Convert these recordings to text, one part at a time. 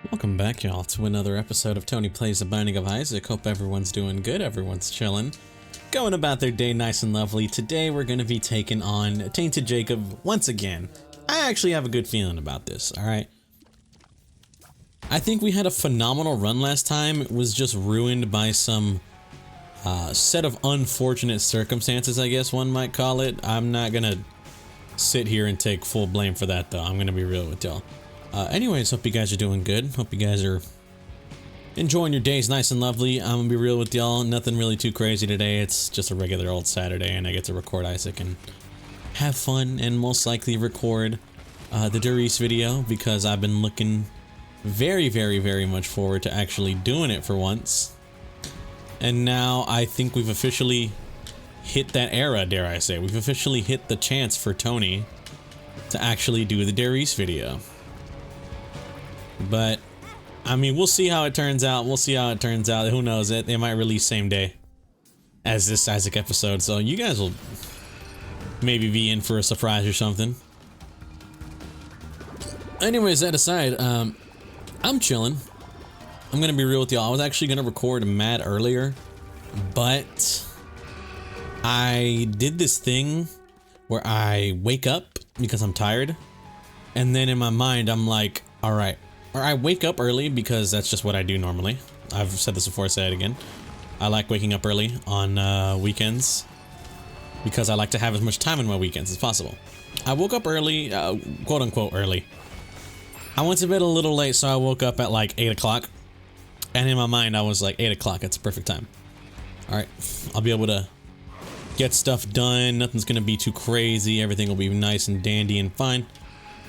Welcome back, y'all, to another episode of Tony Plays The Binding of Isaac. Hope everyone's doing good, everyone's chilling, going about their day nice and lovely. Today we're going to be taking on Tainted Jacob once again. I actually have a good feeling about this, alright? I think we had a phenomenal run last time. It was just ruined by some set of unfortunate circumstances, I guess one might call it. I'm not going to sit here and take full blame for that, though. I'm going to be real with y'all. Anyways, hope you guys are doing good. Hope you guys are enjoying your days nice and lovely. I'm gonna be real with y'all. Nothing really too crazy today. It's just a regular old Saturday, and I get to record Isaac and have fun, and most likely record the Darius video, because I've been looking very much forward to actually doing it for once. And now I think we've officially hit that era, dare I say. We've officially hit the chance for Tony to actually do the Darius video. But, I mean, we'll see how it turns out. We'll see how it turns out. Who knows? They might release same day as this Isaac episode. So you guys will maybe be in for a surprise or something. Anyways, that aside, I'm chilling. I'm going to be real with y'all. I was actually going to record mad earlier, but I did this thing where I wake up because I'm tired. And then in my mind, I'm like, all right. Or I wake up early because that's just what I do normally. I've said this before, say it again. I like waking up early on weekends because I like to have as much time in my weekends as possible. I woke up early, quote unquote early. I went to bed a little late, so I woke up at like 8 o'clock. And in my mind, I was like, 8 o'clock, it's a perfect time. Alright, I'll be able to get stuff done. Nothing's gonna be too crazy. Everything will be nice and dandy and fine.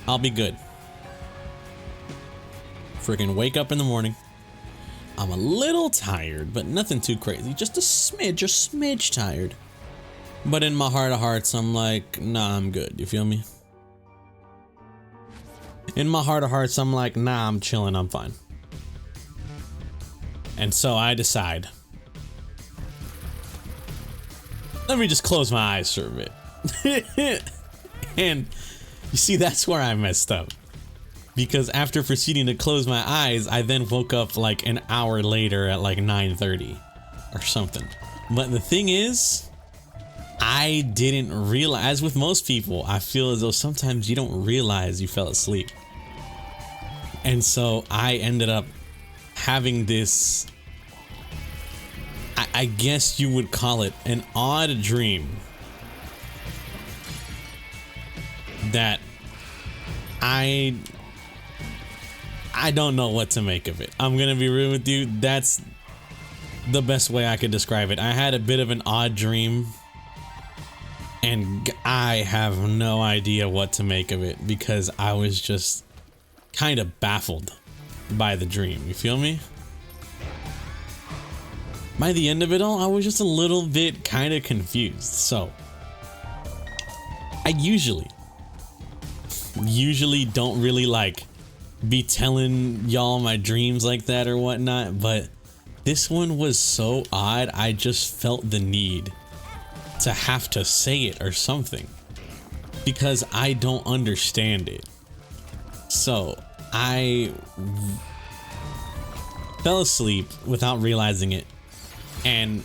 I'll be good. Freaking wake up in the morning. I'm a little tired, but nothing too crazy. Just a smidge tired. But in my heart of hearts, I'm like, nah, I'm good. You feel me? In my heart of hearts, I'm like, nah, I'm chilling. I'm fine. And so I decide, let me just close my eyes for a bit. And you see, that's where I messed up. Because after proceeding to close my eyes, I then woke up like an hour later at like 9:30 or something. But the thing is, I didn't realize, as with most people, I feel as though sometimes you don't realize you fell asleep. And so I ended up having this, I guess you would call it an odd dream that I don't know what to make of it. I'm gonna be real with you. That's the best way I could describe it. I had a bit of an odd dream, and I have no idea what to make of it because I was just kind of baffled by the dream. You feel me? By the end of it all, I was just a little bit kind of confused. So, I usually don't really like be telling y'all my dreams like that or whatnot, but this one was so odd. I just felt the need to have to say it or something because I don't understand it. So I fell asleep without realizing it, and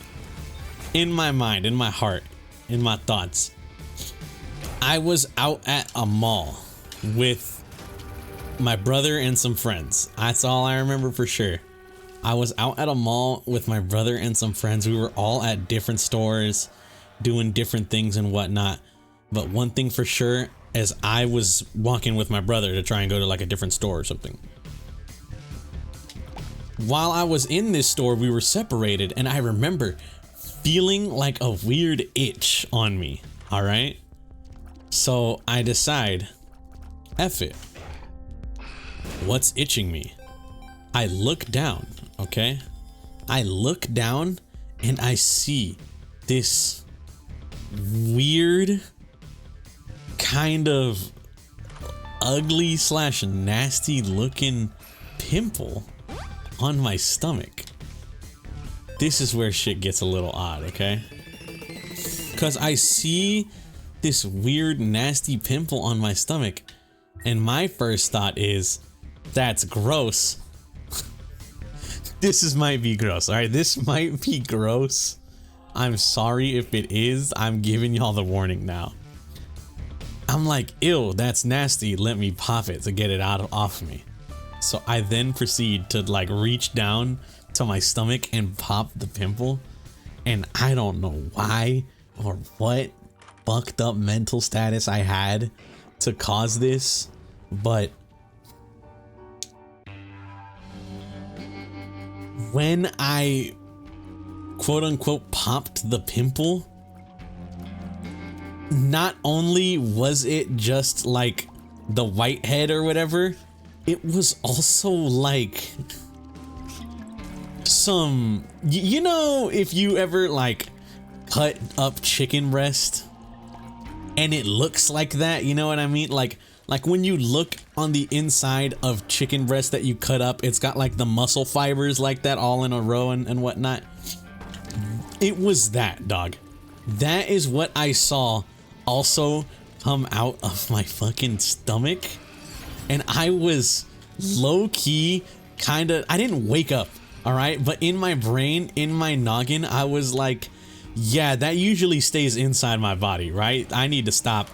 in my mind, in my heart, in my thoughts, I was out at a mall with my brother and some friends. That's all I remember for sure. I was out at a mall with my brother and some friends. We were all at different stores doing different things and whatnot. But one thing for sure is I was walking with my brother to try and go to like a different store or something. While I was in this store, we were separated, and I remember feeling like a weird itch on me. All right. So I decide, F it. What's itching me? I look down, okay? I look down and I see this weird, kind of ugly / nasty looking pimple on my stomach. This is where shit gets a little odd, okay? Because I see this weird, nasty pimple on my stomach, and my first thought is, that's gross. This might be gross. All right, this might be gross. I'm sorry if it is. I'm giving y'all the warning now. I'm like, ew, that's nasty. Let me pop it to get it off me. So I then proceed to like reach down to my stomach and pop the pimple. And I don't know why or what fucked up mental status I had to cause this, but when I quote unquote popped the pimple, not only was it just like the whitehead or whatever, it was also like some, you know, if you ever like cut up chicken breast and it looks like that, you know what I mean? Like when you look on the inside of chicken breast that you cut up, it's got like the muscle fibers like that all in a row and whatnot. It was that, dog. That is what I saw also come out of my fucking stomach. And I was low-key kind of, I didn't wake up, all right? But in my brain, in my noggin, I was like, yeah, that usually stays inside my body, right? I need to stop,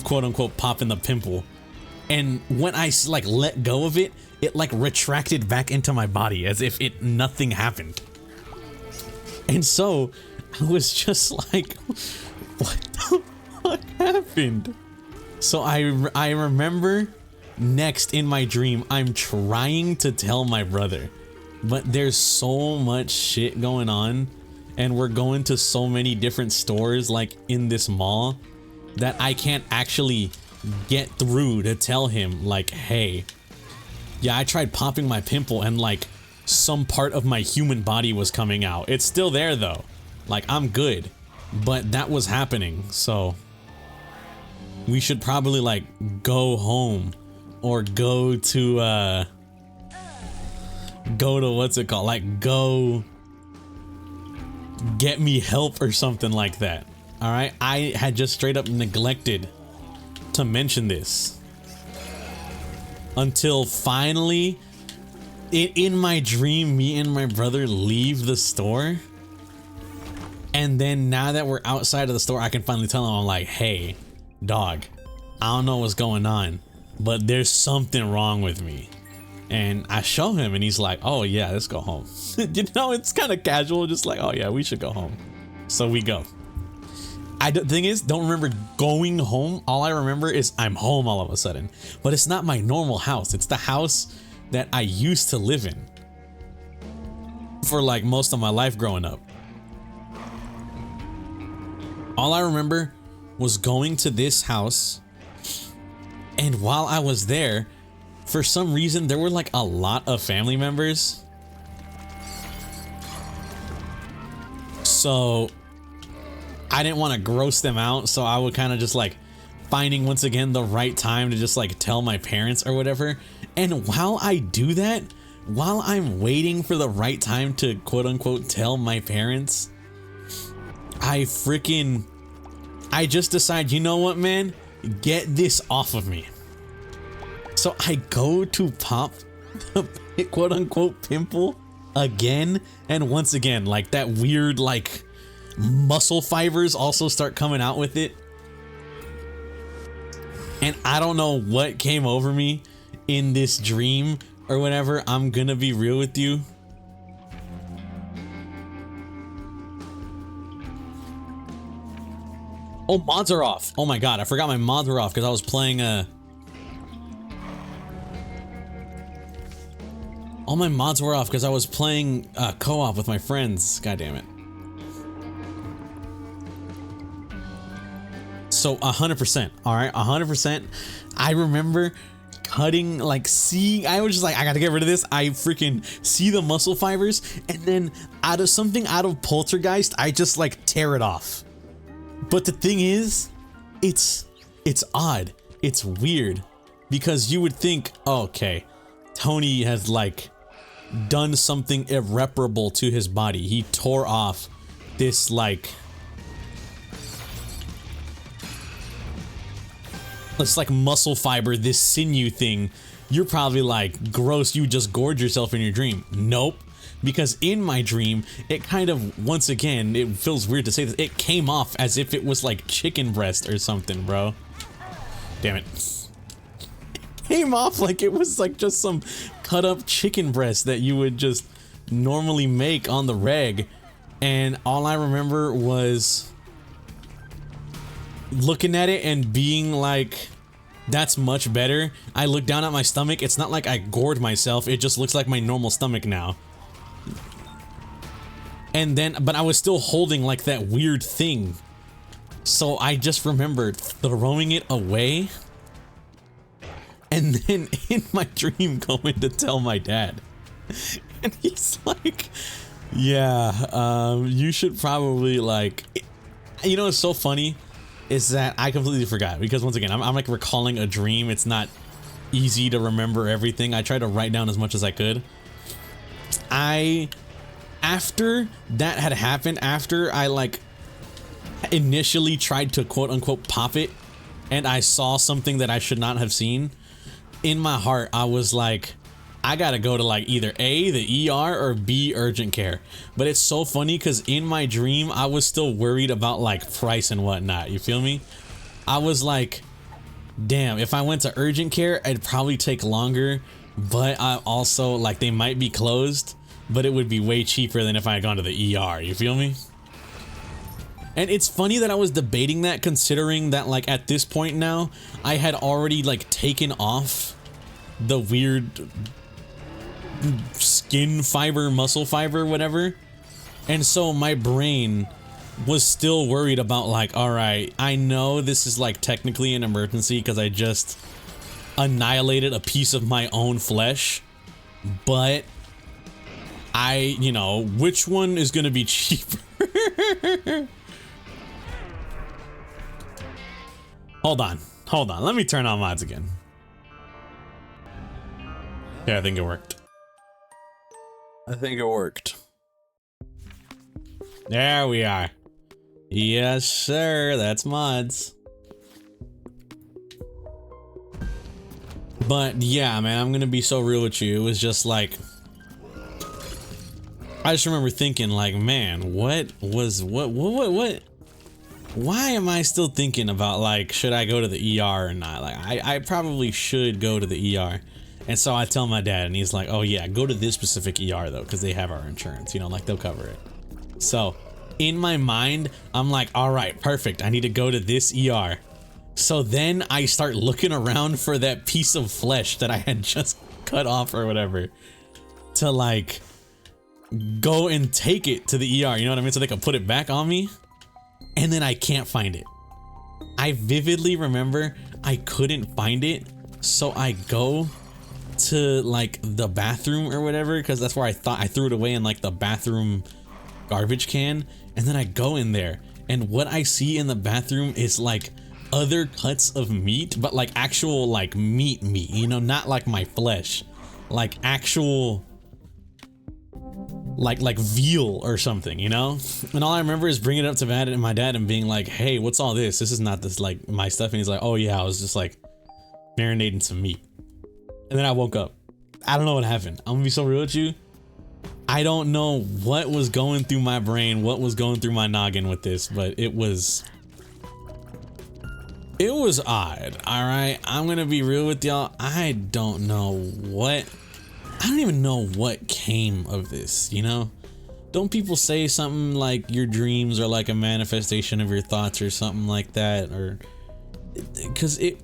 quote unquote, popping the pimple. And when I like let go of it, it like retracted back into my body as if nothing happened. And so I was just like, what the fuck happened? So I remember next in my dream, I'm trying to tell my brother, but there's so much shit going on and we're going to so many different stores like in this mall that I can't actually get through to tell him like, hey, yeah, I tried popping my pimple and like some part of my human body was coming out. It's still there though. Like I'm good, but that was happening. So we should probably like go home or go to what's it called? Like go get me help or something like that. All right. I had just straight up neglected to mention this until finally in my dream, me and my brother leave the store. And then now that we're outside of the store, I can finally tell him, I'm like, hey, dog, I don't know what's going on, but there's something wrong with me. And I show him and he's like, oh yeah, let's go home. You know, it's kind of casual, just like, oh yeah, we should go home. So we go. The thing is, don't remember going home. All I remember is I'm home all of a sudden, but it's not my normal house. It's the house that I used to live in for like most of my life growing up. All I remember was going to this house, and while I was there, for some reason, there were like a lot of family members. So I didn't want to gross them out, so I would kind of just like finding once again the right time to just like tell my parents or whatever. And while I do that, while I'm waiting for the right time to quote unquote tell my parents, I just decide, you know what, man, get this off of me. So I go to pop the quote unquote pimple again, and once again, like that weird like muscle fibers also start coming out with it. And I don't know what came over me in this dream or whatever. I'm gonna be real with you. Oh, mods are off. Oh my god, I forgot my mods were off because I was playing all my mods were off because I was playing co-op with my friends. God damn it. So 100%, all right, 100%. I remember cutting, like, I was just like, I gotta get rid of this. I freaking see the muscle fibers, and then out of Poltergeist, I just like tear it off. But the thing is, it's odd. It's weird because you would think, oh, okay, Tony has like done something irreparable to his body. He tore off this like muscle fiber, this sinew thing. You're probably like, gross, you just gorge yourself in your dream. Nope. because in my dream, it kind of, once again, it feels weird to say this, it came off as if it was like chicken breast or something, bro. Damn it. It came off like it was like just some cut up chicken breast that you would just normally make on the reg. And all I remember was looking at it and being like, that's much better. I look down at my stomach. It's not like I gored myself. It just looks like my normal stomach now. And then, but I was still holding like that weird thing. So I just remembered throwing it away. And then in my dream going to tell my dad. And he's like, yeah, you should probably like, you know, it's so funny is that I completely forgot because once again, I'm like recalling a dream. It's not easy to remember everything. I tried to write down as much as I could. After that had happened, after I like initially tried to quote unquote pop it and I saw something that I should not have seen, in my heart, I was like, I gotta go to like either A, the ER, or B, urgent care. But it's so funny because in my dream, I was still worried about like price and whatnot. You feel me? I was like, damn, if I went to urgent care, it'd probably take longer. But I also like they might be closed, but it would be way cheaper than if I had gone to the ER. You feel me? And it's funny that I was debating that considering that like at this point now, I had already like taken off the weird skin fiber, muscle fiber, whatever. And so my brain was still worried about like, all right, I know this is like technically an emergency because I just annihilated a piece of my own flesh, but you know, which one is going to be cheaper? Hold on. Let me turn on mods again. Yeah, I think it worked. There we are. Yes, sir. That's mods. But yeah, man, I'm gonna be so real with you. It was just like, I just remember thinking like, man, what? Why am I still thinking about like, should I go to the ER or not? Like, I probably should go to the ER. And so I tell my dad and he's like, oh yeah, go to this specific ER though, because they have our insurance, you know, like they'll cover it. So in my mind, I'm like, all right, perfect. I need to go to this ER. So then I start looking around for that piece of flesh that I had just cut off or whatever to like go and take it to the ER, you know what I mean? So they can put it back on me. And then I can't find it. I vividly remember I couldn't find it. So I go to like the bathroom or whatever, because that's where I thought I threw it away in like the bathroom garbage can. And then I go in there and what I see in the bathroom is like other cuts of meat, but like actual like meat, you know, not like my flesh, like actual like veal or something, you know? And all I remember is bringing it up to my dad and being like, hey, what's all this? This is not this like my stuff. And he's like, oh yeah, I was just like marinating some meat. And then I woke up. I don't know what happened. I'm gonna be so real with you. I don't know what was going through my brain, what was going through my noggin with this, but it was odd. All right, I'm gonna be real with y'all. I don't even know what came of this, you know? Don't people say something like your dreams are like a manifestation of your thoughts or something like that? Or because it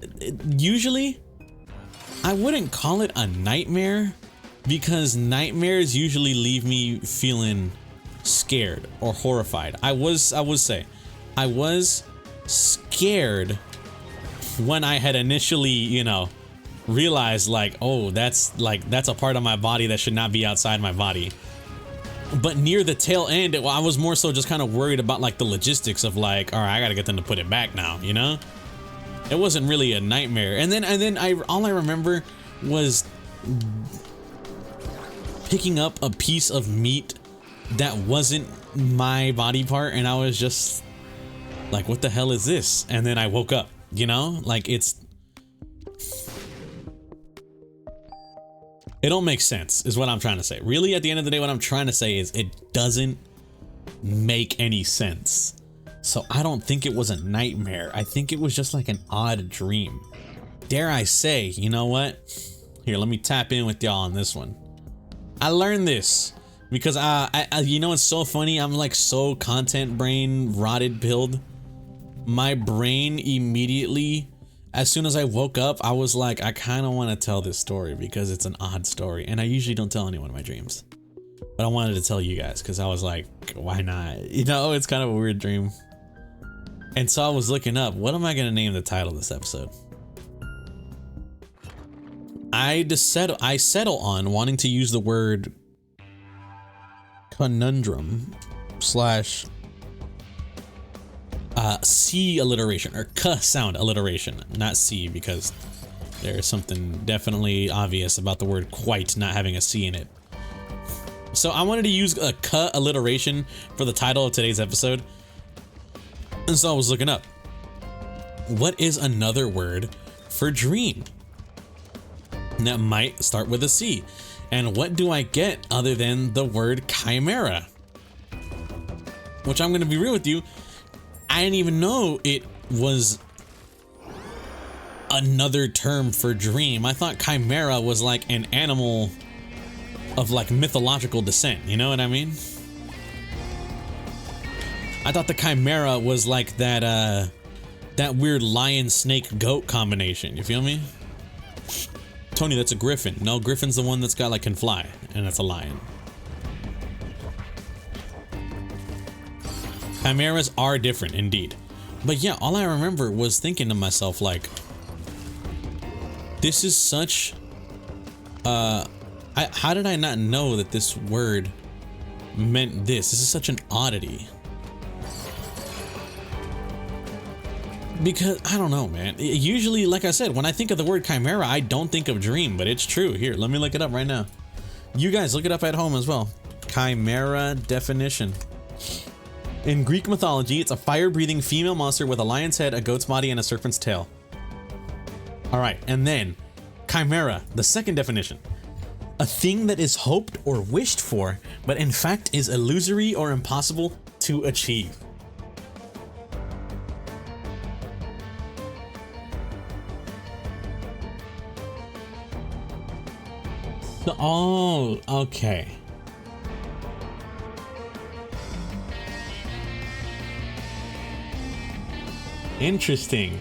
usually, I wouldn't call it a nightmare because nightmares usually leave me feeling scared or horrified. I would say I was scared when I had initially, you know, realized like, oh, that's a part of my body that should not be outside my body. But near the tail end, I was more so just kind of worried about like the logistics of like, all right, I gotta get them to put it back now, you know? It wasn't really a nightmare. And then all I remember was picking up a piece of meat that wasn't my body part, and I was just like, what the hell is this? And then I woke up, you know? Like It don't make sense is what I'm trying to say. Really, at the end of the day, what I'm trying to say is it doesn't make any sense. So I don't think it was a nightmare. I think it was just like an odd dream. Dare I say, you know what? Here, let me tap in with y'all on this one. I learned this because you know, it's so funny. I'm like so content brain rotted pilled. My brain immediately, as soon as I woke up, I was like, I kind of want to tell this story because it's an odd story. And I usually don't tell anyone my dreams, but I wanted to tell you guys because I was like, why not? You know, it's kind of a weird dream. And so I was looking up, what am I going to name the title of this episode? I settle on wanting to use the word conundrum slash C alliteration, or K sound alliteration, not C, because there's something definitely obvious about the word quite not having a C in it. So I wanted to use a K alliteration for the title of today's episode. And so I was looking up, what is another word for dream that might start with a C? And what do I get other than the word chimera? Which I'm going to be real with you, I didn't even know it was another term for dream. I thought chimera was like an animal of like mythological descent, you know what I mean? I thought the chimera was like that that weird lion snake goat combination, you feel me? Tony, that's a griffin. No, griffin's the one that's got like can fly, and that's a lion. Chimeras are different indeed. But yeah, all I remember was thinking to myself like, this is such how did I not know that this word meant this? This is such an oddity. Because I don't know, man. Usually, like I said, when I think of the word chimera, I don't think of dream, but it's true. Here, let me look it up right now. You guys look it up at home as well. Chimera definition. In Greek mythology, it's a fire-breathing female monster with a lion's head, a goat's body, and a serpent's tail. All right, and then chimera, the second definition. A thing that is hoped or wished for, but in fact is illusory or impossible to achieve. Oh, okay. Interesting.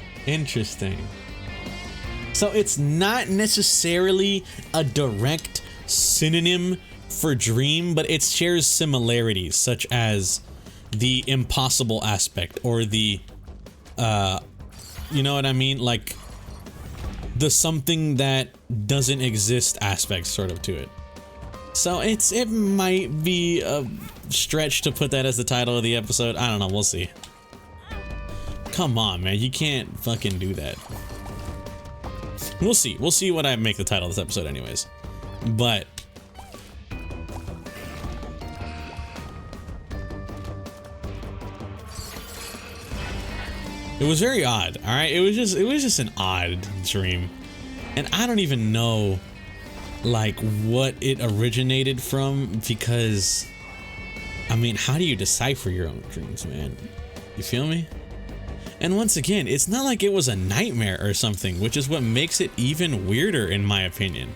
So it's not necessarily a direct synonym for dream, but it shares similarities such as the impossible aspect or the you know what I mean, like the something that doesn't exist aspect sort of to it. So it might be a stretch to put that as the title of the episode. I don't know, we'll see. Come on, man, you can't fucking do that. We'll see what I make the title of this episode anyways. But it was very odd, all right? It was just an odd dream. And I don't even know like what it originated from, because I mean, how do you decipher your own dreams, man? You feel me? And once again, it's not like it was a nightmare or something, which is what makes it even weirder in my opinion.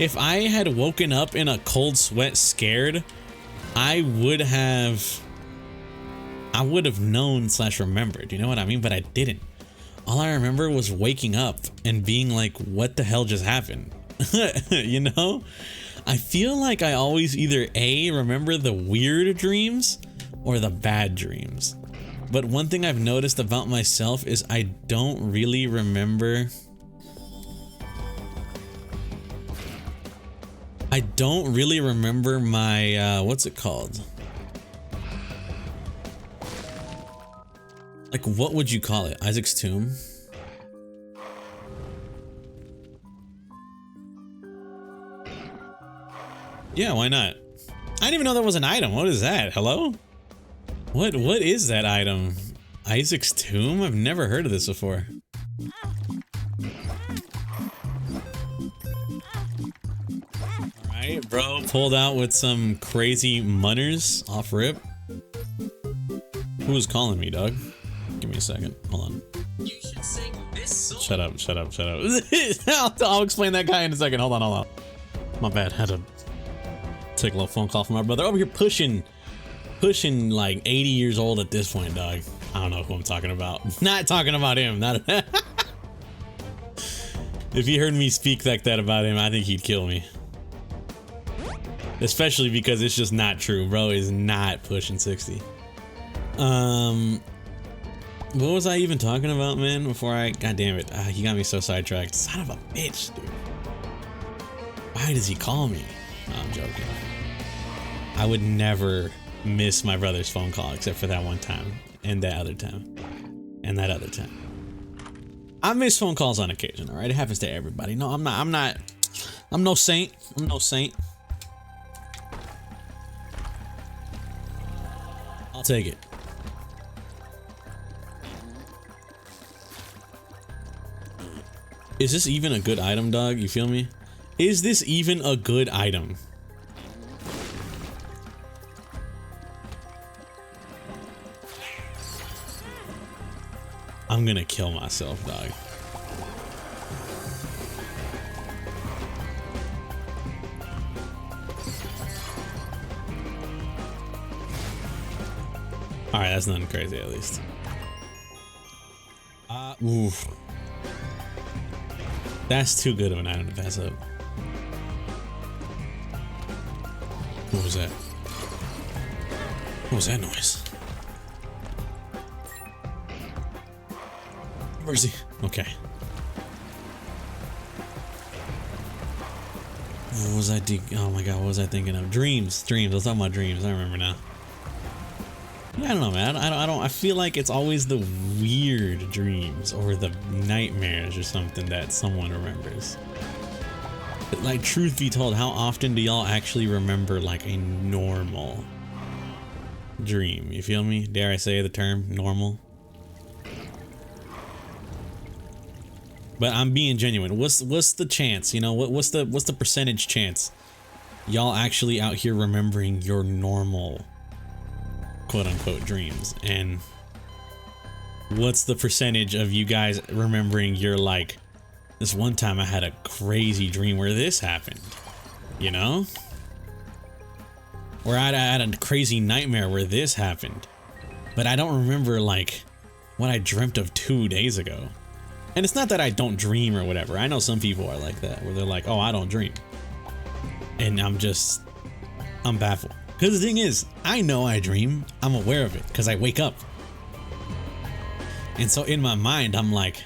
If I had woken up in a cold sweat scared, I would have known / remembered, you know what I mean? But I didn't. All I remember was waking up and being like, what the hell just happened? You know? I feel like I always either A, remember the weird dreams or the bad dreams. But one thing I've noticed about myself is I don't really remember. I don't really remember my, what's it called? Like, what would you call it? Isaac's tomb? Yeah, why not? I didn't even know that was an item. What is that? Hello? What is that item? Isaac's tomb? I've never heard of this before. Alright, bro. Pulled out with some crazy munners off rip. Who was calling me, dog? Give me a second. Hold on. You should sing this song. Shut up, shut up, shut up. I'll explain that guy in a second. Hold on, hold on. My bad. Had to take a little phone call from my brother over here pushing like 80 years old at this point, dog. I don't know who I'm talking about. Not talking about him. Not. If he heard me speak like that about him, I think he'd kill me. Especially because it's just not true. Bro is not pushing 60. What was I even talking about, man? Before I, god damn it, he got me so sidetracked. Son of a bitch, dude. Why does he call me? No, I'm joking. I would never miss my brother's phone call except for that one time, and that other time, and that other time. I miss phone calls on occasion, all right? It happens to everybody. No, I'm no saint. I'm no saint. I'll take it. Is this even a good item, dog? You feel me? Is this even a good item? I'm gonna kill myself, dog. Alright, that's nothing crazy at least. Oof. That's too good of an item to pass up. What was that? What was that noise? Mercy. Okay. What was I thinking? Oh my god, what was I thinking of? Dreams. Dreams. I was talking about dreams. I remember now. Yeah, I don't know, man. I feel like it's always the weird dreams or the nightmares or something that someone remembers. But like, truth be told, how often do y'all actually remember like a normal dream? You feel me? Dare I say the term normal? But I'm being genuine. What's the chance? You know, what's the percentage chance y'all actually out here remembering your normal quote unquote dreams? And what's the percentage of you guys remembering your, like, this one time I had a crazy dream where this happened, you know? Or I had a crazy nightmare where this happened, but I don't remember like what I dreamt of 2 days ago. And it's not that I don't dream or whatever. I know some people are like that, where they're like, oh, I don't dream. And I'm baffled. Because the thing is, I know I dream. I'm aware of it because I wake up. And so in my mind, I'm like,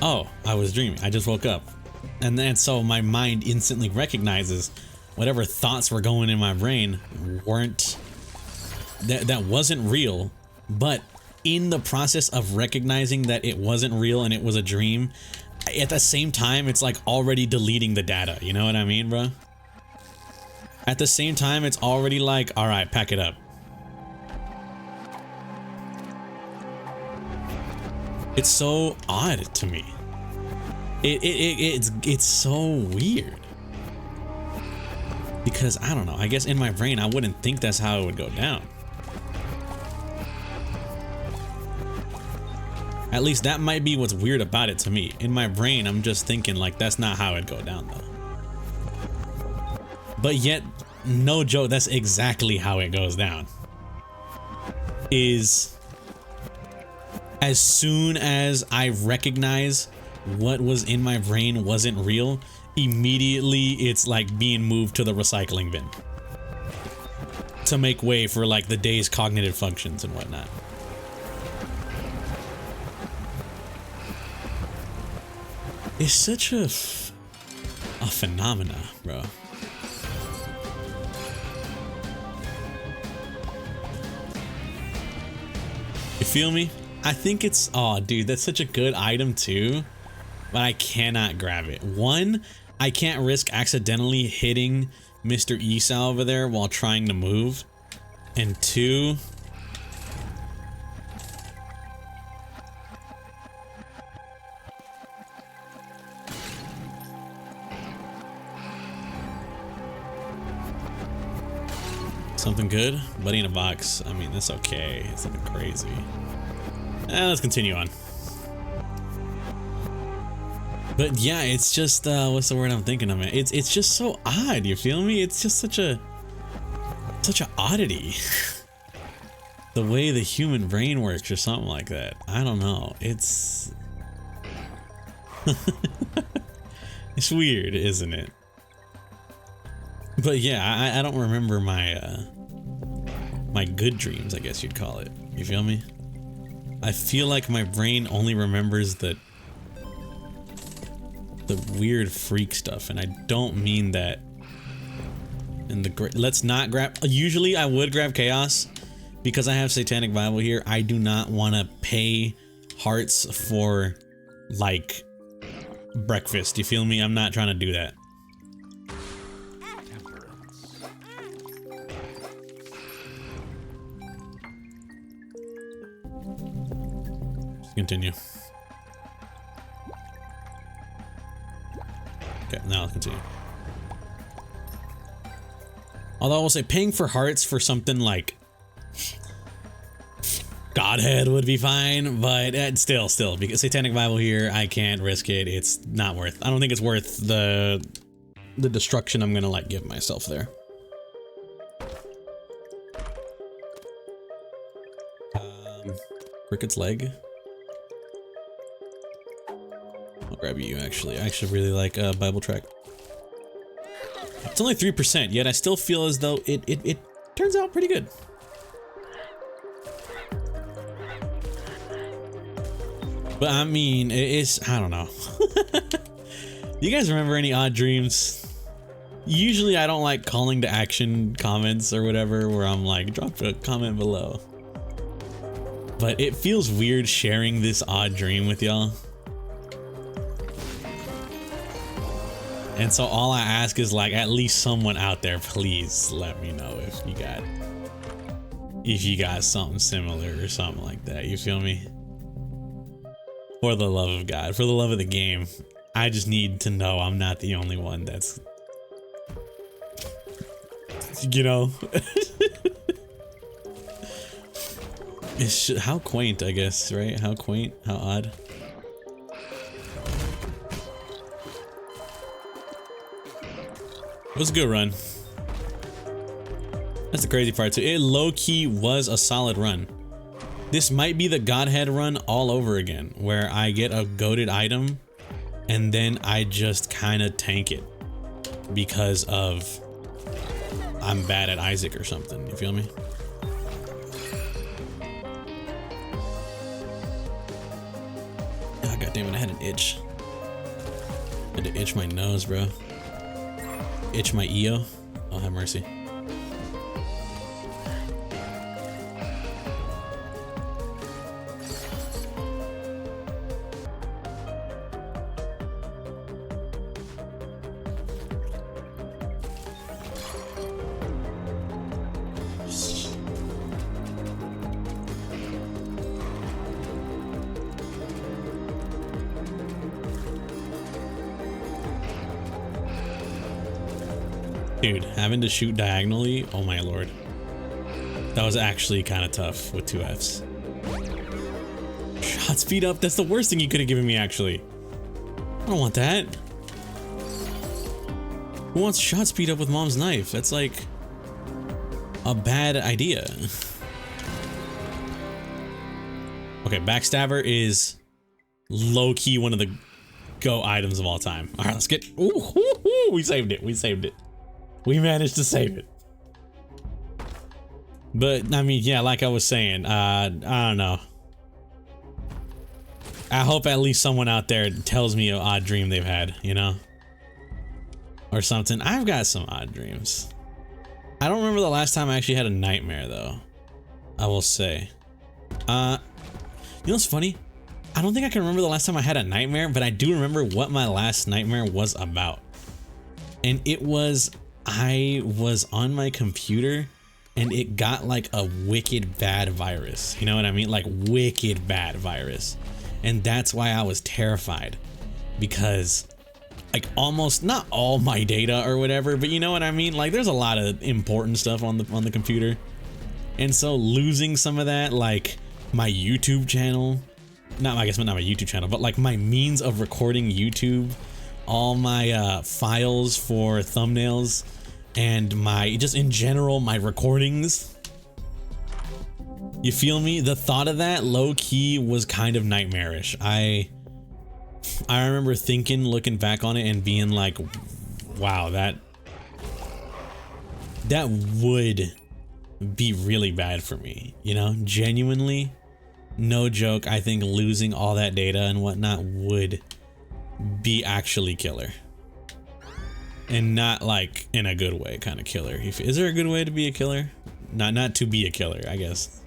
oh, I was dreaming. I just woke up. And then so my mind instantly recognizes whatever thoughts were going in my brain weren't, that wasn't real. But in the process of recognizing that it wasn't real and it was a dream, at the same time, it's like already deleting the data. You know what I mean, bro? At the same time, it's already like, all right, pack it up. It's so odd to me. It's so weird. Because I don't know, I guess in my brain, I wouldn't think that's how it would go down. At least that might be what's weird about it to me. In my brain, I'm just thinking like, that's not how it'd go down though. But yet, no joke, that's exactly how it goes down. Is as soon as I recognize what was in my brain wasn't real, immediately it's like being moved to the recycling bin to make way for like the day's cognitive functions and whatnot. It's such a phenomena, bro. You feel me? I think it's, oh dude, that's such a good item too, but I cannot grab it. One, I can't risk accidentally hitting Mr. Esau over there while trying to move. And two, Something good? Buddy in a box. I mean, that's okay. It's not crazy. Let's continue on. But yeah, it's just, what's the word I'm thinking of, man? It's just so odd, you feel me? It's just such a oddity. The way the human brain works or something like that. I don't know. It's... it's weird, isn't it? But yeah, I don't remember my, my good dreams, I guess you'd call it. You feel me? I feel like my brain only remembers the weird freak stuff, and I don't mean that in the let's not grab. Usually I would grab chaos because I have Satanic Bible here. I do not want to pay hearts for like breakfast. You feel me? I'm not trying to do that. Continue. Okay, now let's continue. Although I will say paying for hearts for something like Godhead would be fine, but still, because Satanic Bible here, I can't risk it. It's not worth. I don't think it's worth the destruction I'm gonna like give myself there. Cricket's leg. I'll grab you actually. I actually really like Bible track. It's only 3%, yet I still feel as though it turns out pretty good. But I mean, it's, I don't know. You guys remember any odd dreams? Usually I don't like calling to action comments or whatever where I'm like, drop a comment below. But it feels weird sharing this odd dream with y'all. And so all I ask is like, at least someone out there, please let me know if you got something similar or something like that. You feel me? For the love of God, for the love of the game, I just need to know I'm not the only one that's, you know. It's how quaint, I guess, right? How quaint, how odd. It was a good run. That's the crazy part too. It low-key was a solid run. This might be the Godhead run all over again, where I get a goated item and then I just kind of tank it because of I'm bad at Isaac or something. You feel me? Oh, God damn it, I had an itch. I had to itch my nose, bro. Itch my EO. Oh, have mercy. Dude, having to shoot diagonally, oh my lord. That was actually kind of tough with 2 Fs. Shot speed up, that's the worst thing you could have given me actually. I don't want that. Who wants shot speed up with mom's knife? That's like a bad idea. Okay, Backstabber is low-key one of the go items of all time. All right, let's get, ooh, we saved it, we saved it. We managed to save it. But, I mean, yeah, like I was saying, I don't know. I hope at least someone out there tells me an odd dream they've had, you know? Or something. I've got some odd dreams. I don't remember the last time I actually had a nightmare, though. I will say. You know what's funny? I don't think I can remember the last time I had a nightmare, but I do remember what my last nightmare was about. And it was... I was on my computer and it got like a wicked bad virus. You know what I mean? Like wicked bad virus. And that's why I was terrified, because like almost not all my data or whatever, but you know what I mean? Like there's a lot of important stuff on the computer. And so losing some of that, like my YouTube channel, I guess not my YouTube channel, but like my means of recording YouTube, all my files for thumbnails, and my, just in general, my recordings. You feel me? The thought of that low key was kind of nightmarish. I remember thinking, looking back on it and being like, wow, that would be really bad for me, you know? Genuinely, no joke, I think losing all that data and whatnot would be actually killer. And not like in a good way kind of killer. Is there a good way to be a killer? Not to be a killer, I guess.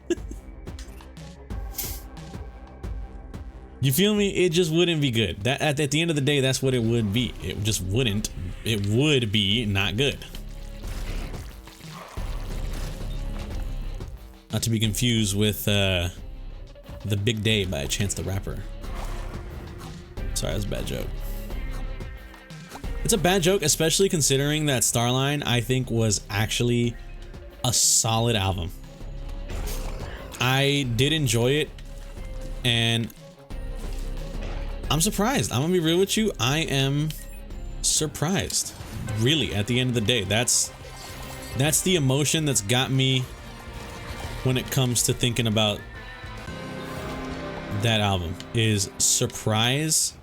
You feel me? It just wouldn't be good. That at the end of the day, that's what it would be. It just wouldn't. It would be not good. Not to be confused with The Big Day by Chance the Rapper. Sorry, that's a bad joke. It's a bad joke, especially considering that Starline, I think, was actually a solid album. I did enjoy it, and I'm surprised. I'm gonna be real with you. I am surprised. Really, at the end of the day, that's the emotion that's got me when it comes to thinking about that album, is surprise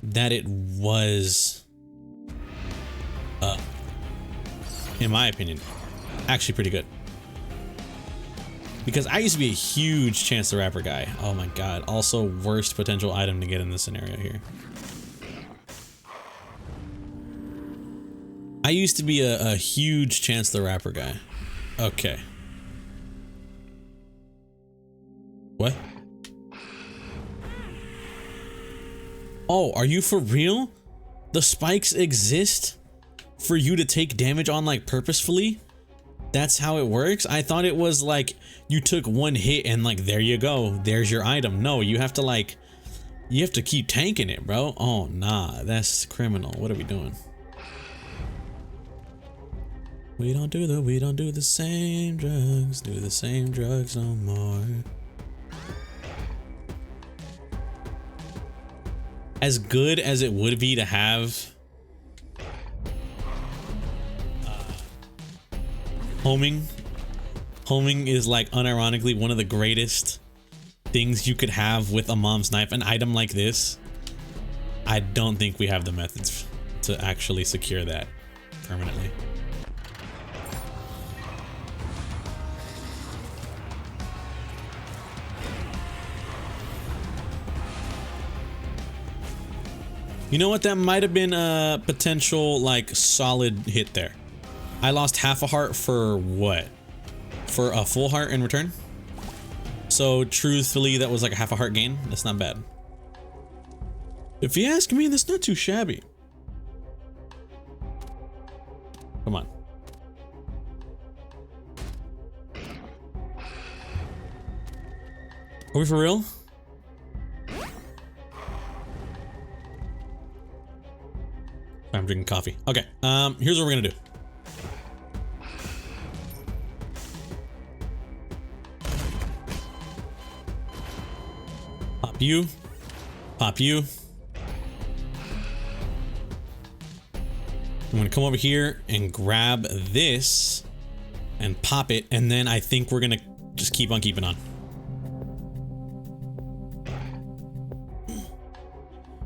that it was, in my opinion, actually pretty good. Because I used to be a huge Chance the Rapper guy. Oh my god. Also, worst potential item to get in this scenario here. I used to be a huge Chance the Rapper guy. Okay. What? Oh, are you for real? The spikes exist for you to take damage on, like, purposefully? That's how it works? I thought it was like you took one hit and like, there you go, there's your item. No, you have to like, you have to keep tanking it, bro. Oh nah, that's criminal. What are we doing? We don't do the same drugs no more. As good as it would be to have homing is like unironically one of the greatest things you could have with a mom's knife. An item like this, I don't think we have the methods to actually secure that permanently. You know what? That might have been a potential like solid hit there. I lost half a heart for what? For a full heart in return? So truthfully, that was like a half a heart gain. That's not bad. If you ask me, that's not too shabby. Come on. Are we for real? I'm drinking coffee. Okay, here's what we're gonna do. Pop you. I'm gonna come over here and grab this and pop it, and then I think we're gonna just keep on keeping on.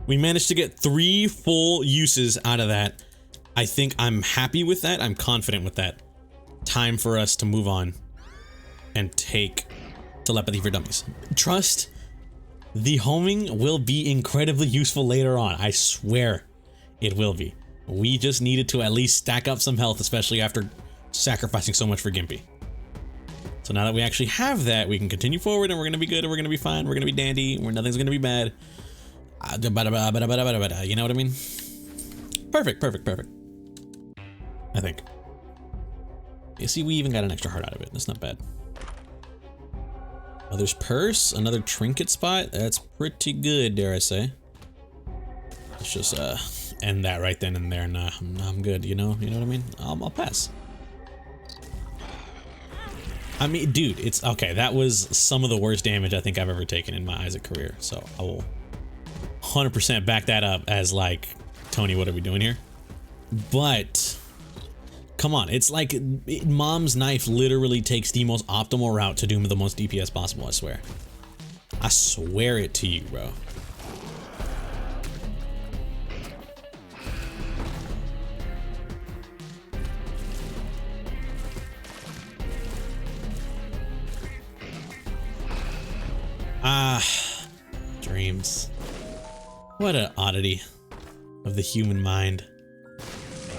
We managed to get 3 full uses out of that. I think I'm happy with that. I'm confident with that. Time for us to move on and take Telepathy for Dummies. Trust, the homing will be incredibly useful later on. I swear it will be. We just needed to at least stack up some health, especially after sacrificing so much for Gimpy. So now that we actually have that, we can continue forward and we're gonna be good and we're gonna be fine. We're gonna be dandy. Nothing's gonna be bad. You know what I mean? Perfect. I think. You see, we even got an extra heart out of it. That's not bad. Mother's Purse, another trinket spot. That's pretty good, dare I say. Let's just end that right then and there. Nah, I'm good, you know what I mean? I'll pass. I mean, dude, it's okay. That was some of the worst damage I think I've ever taken in my Isaac career. So I will 100% back that up as like, Tony, what are we doing here? But come on, it's like Mom's knife literally takes the most optimal route to do the most DPS possible, I swear. I swear it to you, bro. Dreams. What an oddity of the human mind.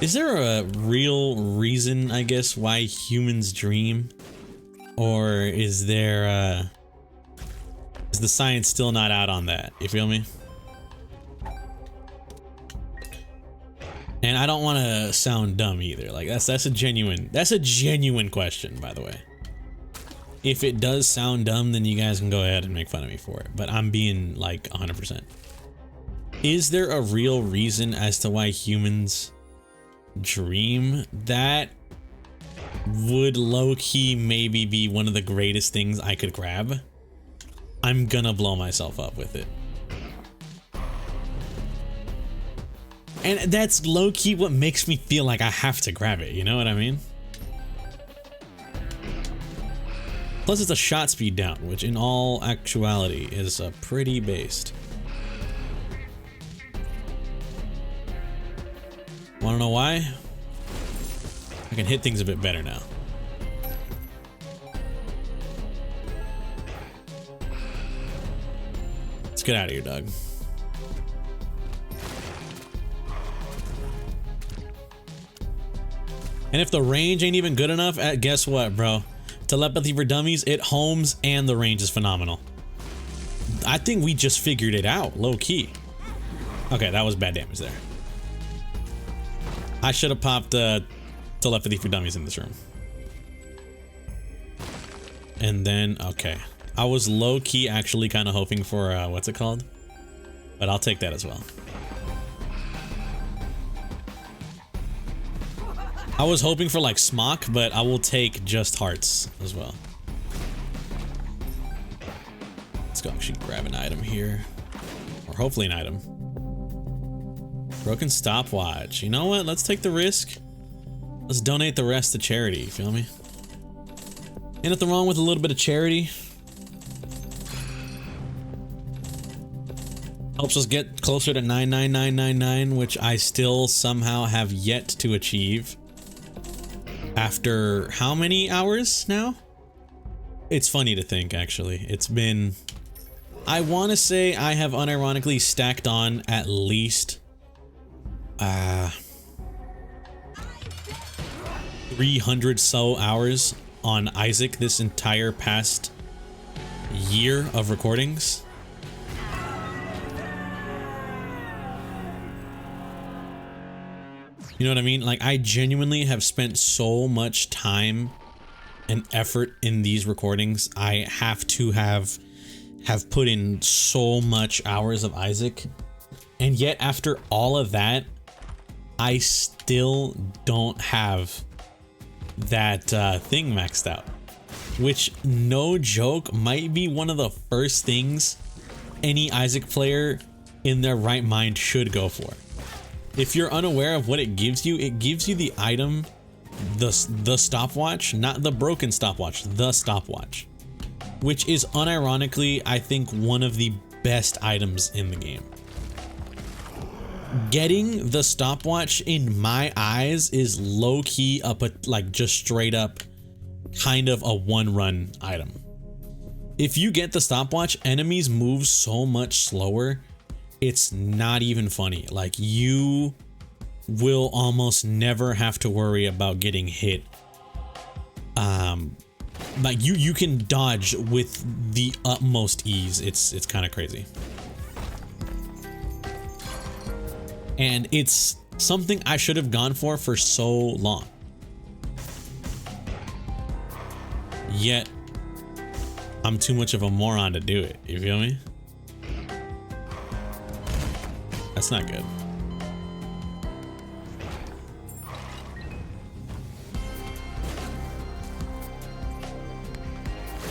Is there a real reason, I guess, why humans dream? Or is there, is the science still not out on that? You feel me? And I don't want to sound dumb either. Like that's a genuine question, by the way. If it does sound dumb, then you guys can go ahead and make fun of me for it. But I'm being like 100%. Is there a real reason as to why humans dream? That would low-key maybe be one of the greatest things I could grab. I'm gonna blow myself up with it. And that's low-key what makes me feel like I have to grab it, you know what I mean? Plus it's a shot speed down, which in all actuality is pretty based. Wanna know why? I can hit things a bit better now. Let's get out of here, dog. And if the range ain't even good enough, guess what, bro? Telepathy for dummies, it homes and the range is phenomenal. I think we just figured it out, low key. Okay, that was bad damage there. I should have popped telepathy for dummies in this room. And then, okay. I was low key actually kind of hoping for, what's it called? But I'll take that as well. I was hoping for like smock, but I will take just hearts as well. Let's go actually grab an item here. Or hopefully an item. Broken stopwatch. You know what? Let's take the risk. Let's donate the rest to charity, you feel me? Ain't nothing wrong with a little bit of charity. Helps us get closer to 99999, which I still somehow have yet to achieve. After how many hours now? It's funny to think, actually. It's been... I want to say I have unironically stacked on at least... 300 so hours on Isaac this entire past year of recordings. You know what I mean? Like, I genuinely have spent so much time and effort in these recordings. I have to have put in so much hours of Isaac. And yet, after all of that, I still don't have that thing maxed out. Which, no joke, might be one of the first things any Isaac player in their right mind should go for. If you're unaware of what it gives you the item, the stopwatch, not the broken stopwatch, the stopwatch, which is unironically, I think, one of the best items in the game. Getting the stopwatch in my eyes is low-key up a, like, just straight up kind of a one-run item. If you get the stopwatch, enemies move so much slower. It's not even funny. Like, you will almost never have to worry about getting hit. Like you can dodge with the utmost ease. It's kind of crazy. And it's something I should have gone for so long. Yet I'm too much of a moron to do it. You feel me? That's not good.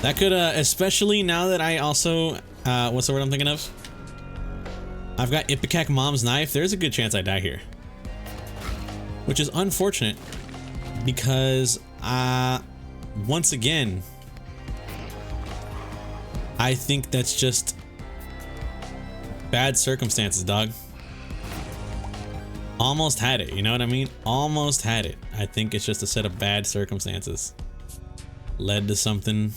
That could, especially now that I also, what's the word I'm thinking of? I've got Ipecac Mom's Knife. There's a good chance I die here. Which is unfortunate because, once again, I think that's just bad circumstances, dog. Almost had it, you know what I mean? Almost had it. I think it's just a set of bad circumstances. Led to something.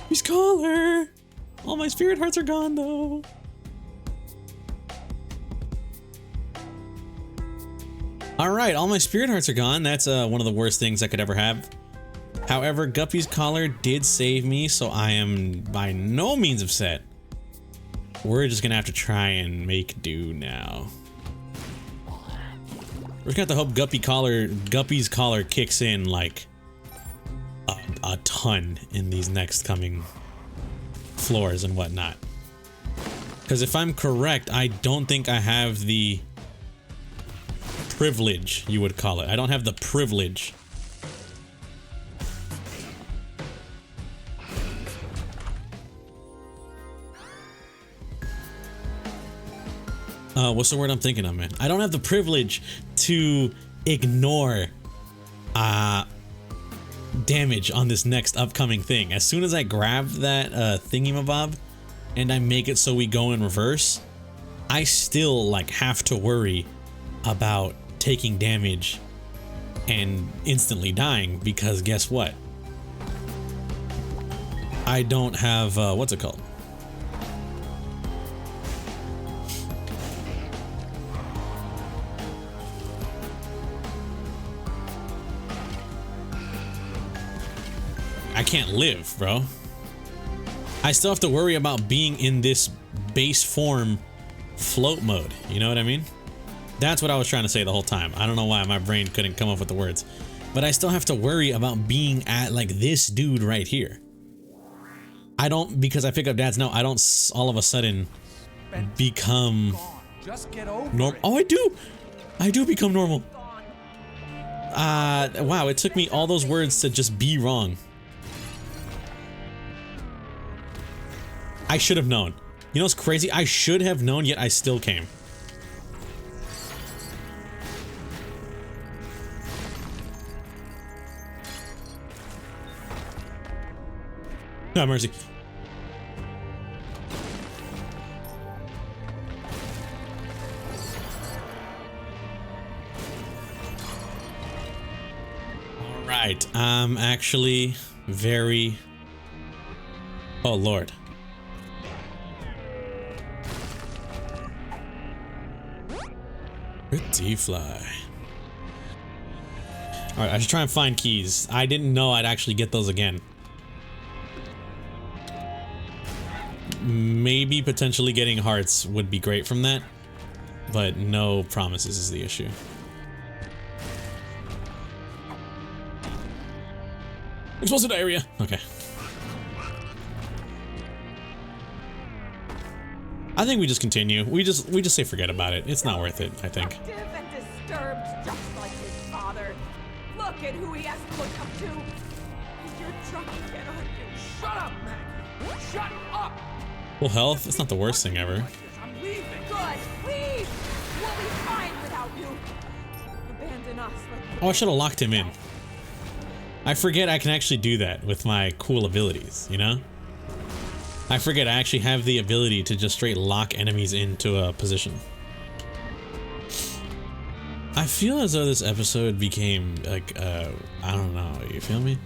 He's collar! All my spirit hearts are gone though. Alright, all my spirit hearts are gone. That's one of the worst things I could ever have. However, Guppy's collar did save me, so I am by no means upset. We're just gonna have to try and make do now. We're just gonna have to hope Guppy's collar kicks in like a ton in these next coming floors and whatnot. Because if I'm correct, I don't think I have the privilege, you would call it. I don't have the privilege. What's the word I'm thinking of, man? I don't have the privilege to ignore damage on this next upcoming thing. As soon as I grab that thingy-mabob and I make it so we go in reverse, I still like have to worry about taking damage and instantly dying, because guess what? I don't have what's it called? I can't live, bro. I still have to worry about being in this base form float mode. You know what I mean? That's what I was trying to say the whole time. I don't know why my brain couldn't come up with the words. But I still have to worry about being at like this dude right here. I don't, because I pick up Dad's note, I don't all of a sudden become normal. Oh, I do! I do become normal. Wow, it took me all those words to just be wrong. I should have known. You know what's crazy? I should have known, yet I still came. No mercy. All right, I'm actually very... Oh, Lord. Pretty fly. Alright, I should try and find keys. I didn't know I'd actually get those again. Maybe potentially getting hearts would be great from that, but no promises is the issue. Explosive diarrhea. Okay. I think we just continue. We just say forget about it. It's not worth it, I think. And disturbed, just like his father. Look at who he has to look up to. You're trying to get on you. Shut up, man. Shut up. Full health? That's not the worst thing ever. I'm leaving. Good. Leave. We'll be fine without you. Abandon us. Oh, I should have locked him in. I forget I can actually do that with my cool abilities, you know? I forget I actually have the ability to just straight lock enemies into a position. I feel as though this episode became like, I don't know, you feel me?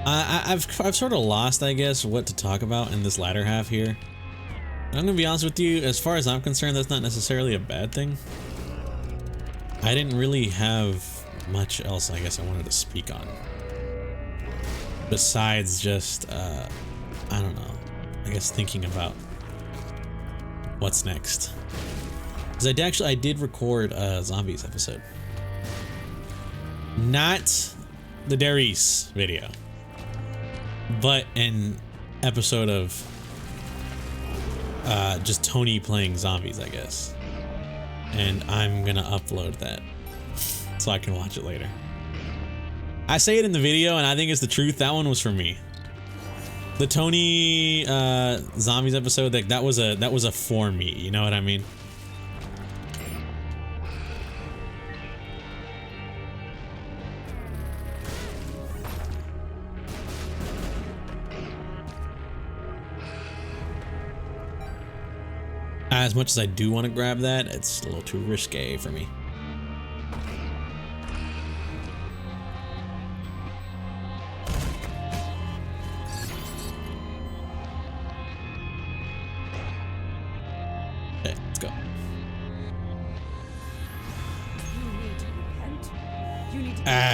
I've sort of lost, I guess, what to talk about in this latter half here. I'm gonna be honest with you, as far as I'm concerned, that's not necessarily a bad thing. I didn't really have much else, I guess, I wanted to speak on. Besides just, I don't know, I guess thinking about what's next. Because I did record a Zombies episode. Not the Darius video, but an episode of just Tony playing zombies, I guess. And I'm gonna upload that so I can watch it later. I say it in the video, and I think it's the truth. That one was for me. The Tony zombies episode, that was a for me. You know what I mean? As much as I do want to grab that, it's a little too risque for me. Okay, let's go.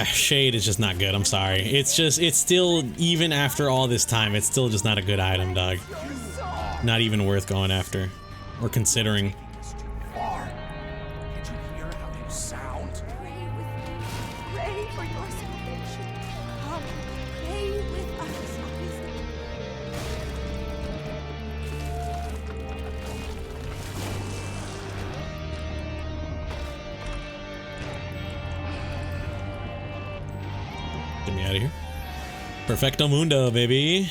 Shade is just not good. I'm sorry. It's still, even after all this time, it's still just not a good item, dog. Not even worth going after. Or considering. Far. Did you hear how you sound? Pray with me. Pray for your salvation. Come, pray with us. Get me out of here. Perfecto mundo, baby.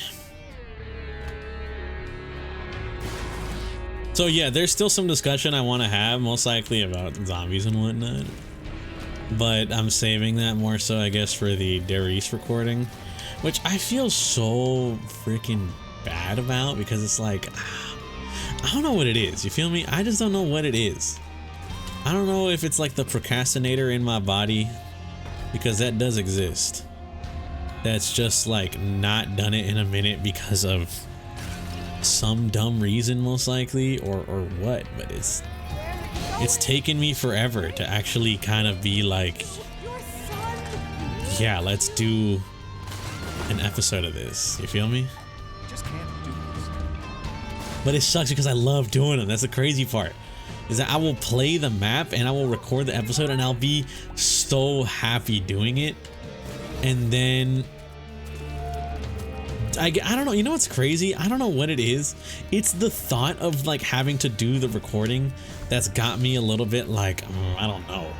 So yeah, there's still some discussion I want to have, most likely about zombies and whatnot. But I'm saving that more so, I guess, for the Darius recording. Which I feel so freaking bad about, because it's like, I don't know what it is, you feel me? I just don't know what it is. I don't know if it's like the procrastinator in my body, because that does exist. That's just like not done it in a minute because of some dumb reason, most likely, or what, but it's taken me forever to actually kind of be like, yeah, let's do an episode of this, you feel me? Just can't do this. But it sucks because I love doing them. That's the crazy part, is that I will play the map and I will record the episode and I'll be so happy doing it, and then I don't know, you know what's crazy? I don't know what it is. It's the thought of like having to do the recording that's got me a little bit like, I don't know.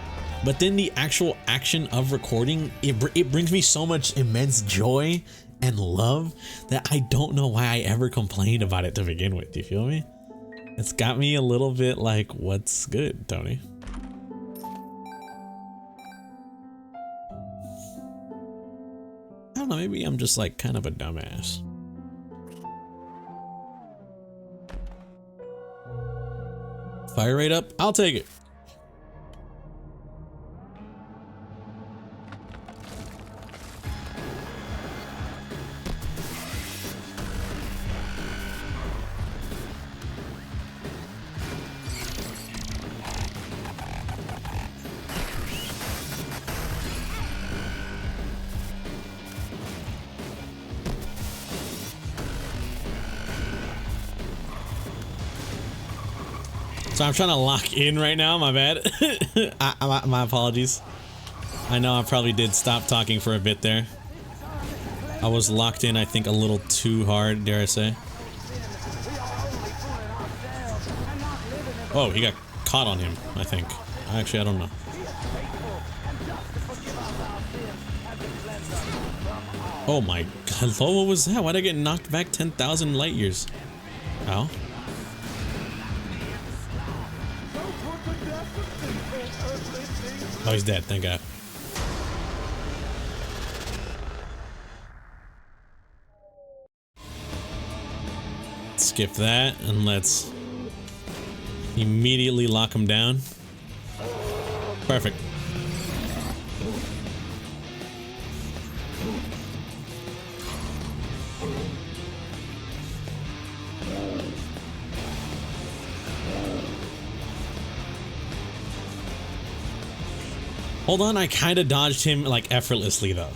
But then the actual action of recording, it brings me so much immense joy and love that I don't know why I ever complained about it to begin with. You feel me? It's got me a little bit like, what's good, Tony? I don't know, maybe I'm just like kind of a dumbass. Fire rate up, I'll take it. So I'm trying to lock in right now, my bad. My apologies. I know I probably did stop talking for a bit there. I was locked in, I think, a little too hard, dare I say. Oh, he got caught on him, I think. Actually, I don't know. Oh my god, what was that? Why'd I get knocked back 10,000 light years? Ow. Oh, he's dead, thank God. Skip that, and let's immediately lock him down. Perfect. Hold on, I kind of dodged him like effortlessly though.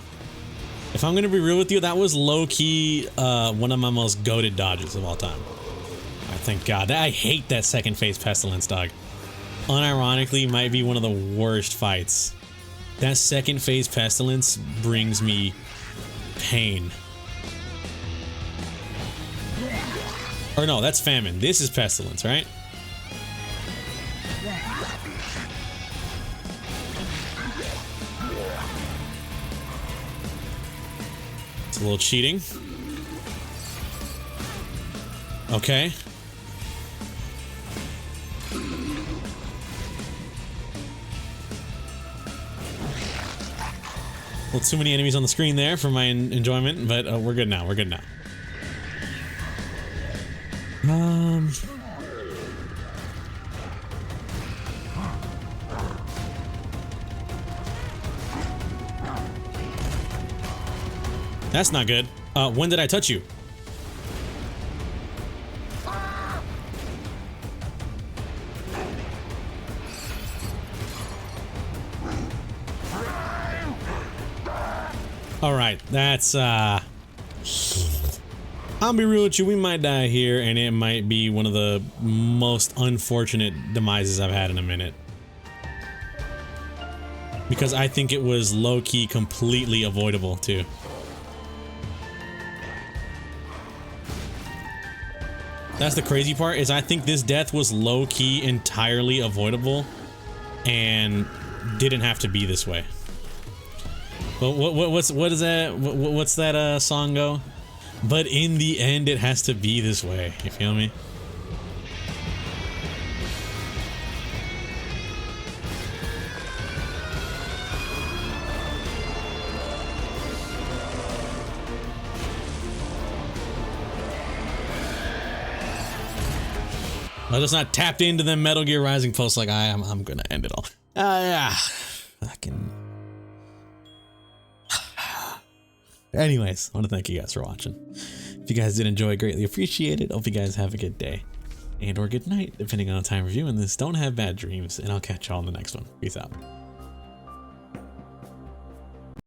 If I'm gonna be real with you, that was low-key one of my most goated dodges of all time. Thank God. I hate that second phase pestilence, dog. Unironically, might be one of the worst fights. That second phase pestilence brings me pain. Or no, that's famine. This is pestilence, right? It's a little cheating. Okay. Well, too many enemies on the screen there for my enjoyment, but we're good now. We're good now. That's not good. When did I touch you? All right, that's I'll be real with you, we might die here, and it might be one of the most unfortunate demises I've had in a minute. Because I think it was low-key completely avoidable, too. That's the crazy part, is I think this death was low-key entirely avoidable and didn't have to be this way. But what's that song go? But in the end, it has to be this way. You feel me? I just not tapped into them Metal Gear Rising posts like I'm gonna end it all. Yeah. Fucking. Anyways, I want to thank you guys for watching. If you guys did enjoy, greatly appreciate it. Hope you guys have a good day and or good night, depending on the time of viewing this. Don't have bad dreams, and I'll catch y'all in the next one. Peace out.